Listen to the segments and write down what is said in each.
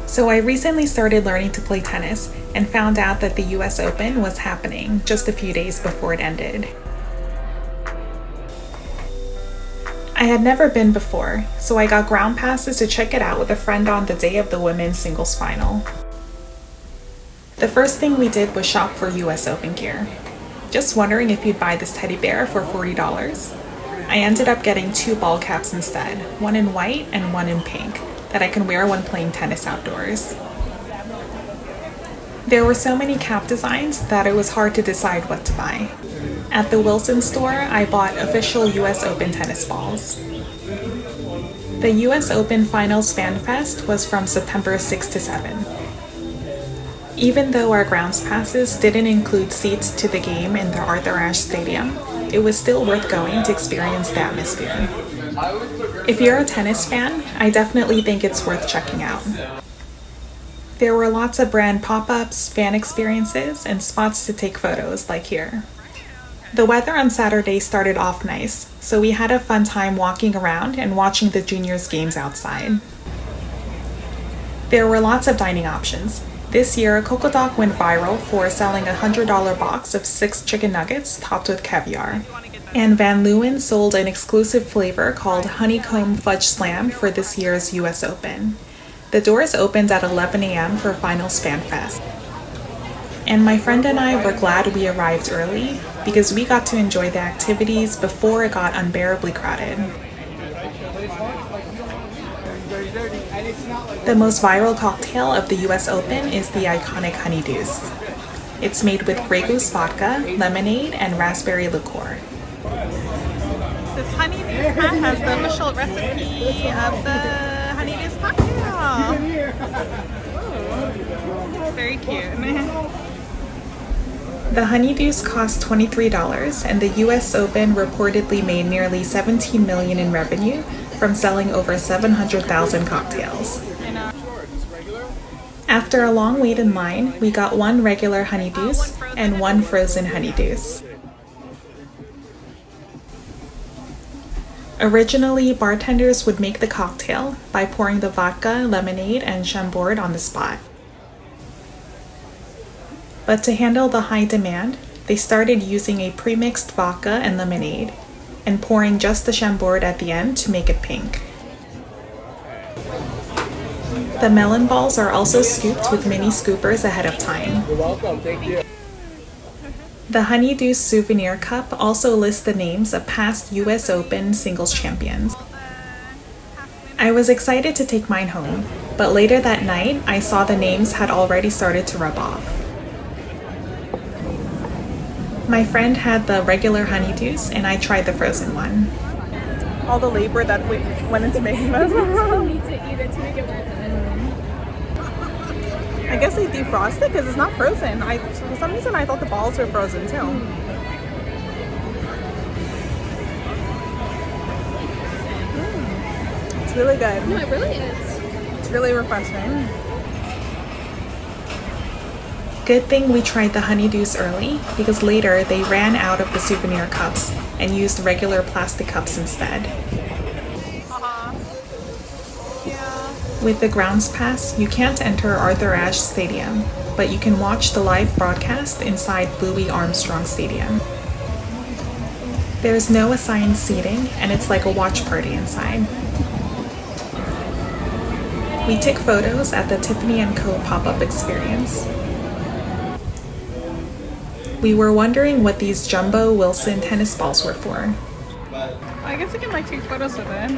So I recently started learning to play tennis and found out that the US Open was happening just a few days before it ended. I had never been before, so I got ground passes to check it out with a friend on the day of the women's singles final. The first thing we did was shop for US Open gear. Just wondering if you'd buy this teddy bear for $40. I ended up getting 2 ball caps instead, one in white and one in pink, that I can wear when playing tennis outdoors. There were so many cap designs that it was hard to decide what to buy. At the Wilson store, I bought official US Open tennis balls. The US Open Finals Fan Fest was from September 6 to 7. Even though our grounds passes didn't include seats to the game in the Arthur Ashe Stadium, it was still worth going to experience the atmosphere. If you're a tennis fan, I definitely think it's worth checking out. There were lots of brand pop-ups, fan experiences, and spots to take photos like here. The weather on Saturday started off nice, so we had a fun time walking around and watching the juniors games outside. There were lots of dining options. This year, Cocodoc went viral for selling a $100 box of 6 chicken nuggets topped with caviar. And Van Leeuwen sold an exclusive flavor called Honeycomb Fudge Slam for this year's US Open. The doors opened at 11 a.m. for Finals Fan Fest. And my friend and I were glad we arrived early because we got to enjoy the activities before it got unbearably crowded. The most viral cocktail of the US Open is the iconic Honey Deuce. It's made with Grey Goose vodka, lemonade, and raspberry liqueur. This Honey Deuce hat has the official recipe of the Honey Deuce cocktail. Ooh, very cute. The Honey Deuce cost $23, and the US Open reportedly made nearly $17 million in revenue from selling over 700,000 cocktails. After a long wait in line, we got 1 regular Honey Deuce and 1 frozen Honey Deuce. Originally, bartenders would make the cocktail by pouring the vodka, lemonade, and Chambord on the spot. But to handle the high demand, they started using a pre-mixed vodka and lemonade, and pouring just the Chambord at the end to make it pink. The melon balls are also scooped with mini scoopers ahead of time. You're welcome, thank you. The Honey Deuce souvenir cup also lists the names of past US Open singles champions. I was excited to take mine home, but later that night I saw the names had already started to rub off. My friend had the regular Honey Deuce and I tried the frozen one. All the labor that we went into making this. I guess they defrost it because it's not frozen. For some reason I thought the balls were frozen too. It's really good. No, it really is. It's really refreshing. Good thing we tried the Honey Deuce early because later they ran out of the souvenir cups and used regular plastic cups instead. Yeah. With the grounds pass, you can't enter Arthur Ashe Stadium, but you can watch the live broadcast inside Louis Armstrong Stadium. There's no assigned seating and it's like a watch party inside. We took photos at the Tiffany & Co. pop-up experience. We were wondering what these jumbo Wilson tennis balls were for. I guess we can take photos with it.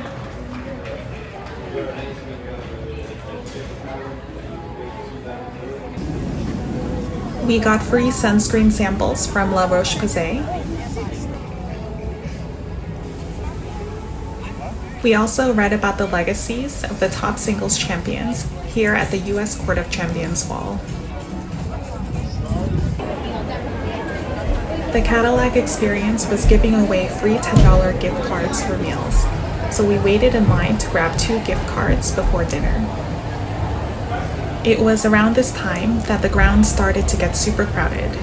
We got free sunscreen samples from La Roche-Posay. We also read about the legacies of the top singles champions here at the US Court of Champions Wall. The Cadillac experience was giving away free $10 gift cards for meals, so we waited in line to grab 2 gift cards before dinner. It was around this time that the grounds started to get super crowded.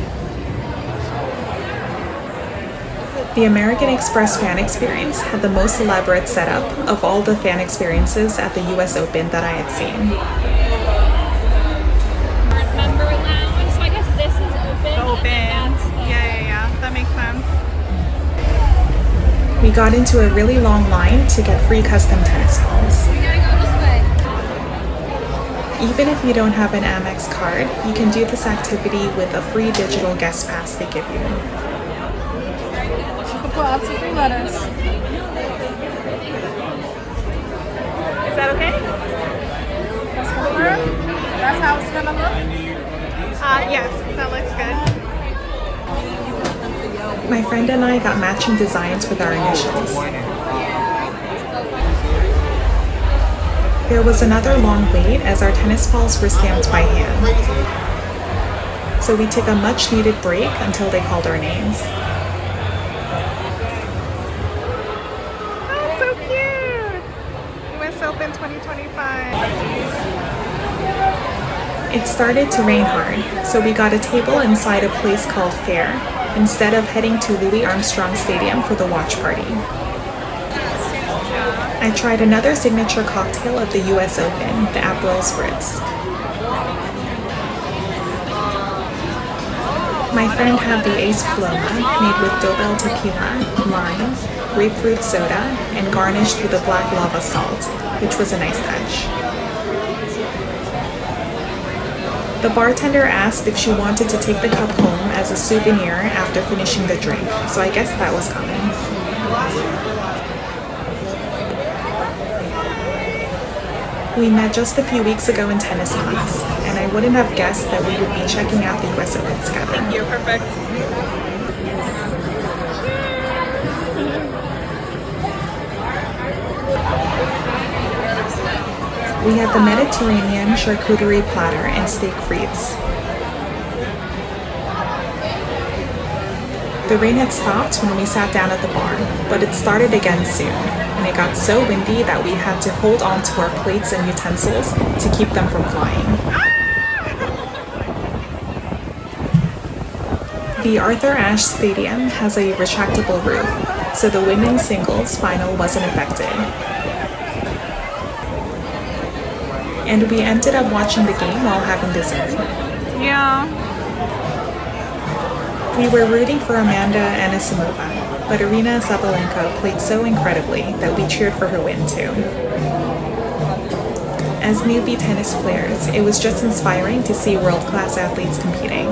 The American Express fan experience had the most elaborate setup of all the fan experiences at the US Open that I had seen. Open. Yeah. That makes sense. We got into a really long line to get free custom tennis balls. Even if you don't have an Amex card, you can do this activity with a free digital guest pass they give you. You can put up to 3 letters. Is that okay? That's confirmed. That's how it's gonna look. Yes, that looks good. My friend and I got matching designs with our initials. There was another long wait as our tennis balls were stamped by hand. So we took a much needed break until they called our names. Oh, so cute! US Open 2025. It started to rain hard, so we got a table inside a place called Fair instead of heading to Louis Armstrong Stadium for the watch party. I tried another signature cocktail of the US Open, the Aperol Spritz. My friend had the Ace Paloma, made with Dobel tequila, lime, grapefruit soda, and garnished with a black lava salt, which was a nice touch. The bartender asked if she wanted to take the cup home as a souvenir after finishing the drink, so I guess that was coming. We met just a few weeks ago in tennis class, and I wouldn't have guessed that we would be checking out the US Open together. Thank you, perfect. We had the Mediterranean charcuterie platter and steak frites. The rain had stopped when we sat down at the bar, but it started again soon, and it got so windy that we had to hold on to our plates and utensils to keep them from flying. The Arthur Ashe Stadium has a retractable roof, so the women's singles final wasn't affected. And we ended up watching the game while having dessert. Yeah. We were rooting for Amanda Anisimova, but Aryna Sabalenka played so incredibly that we cheered for her win too. As newbie tennis players, it was just inspiring to see world-class athletes competing.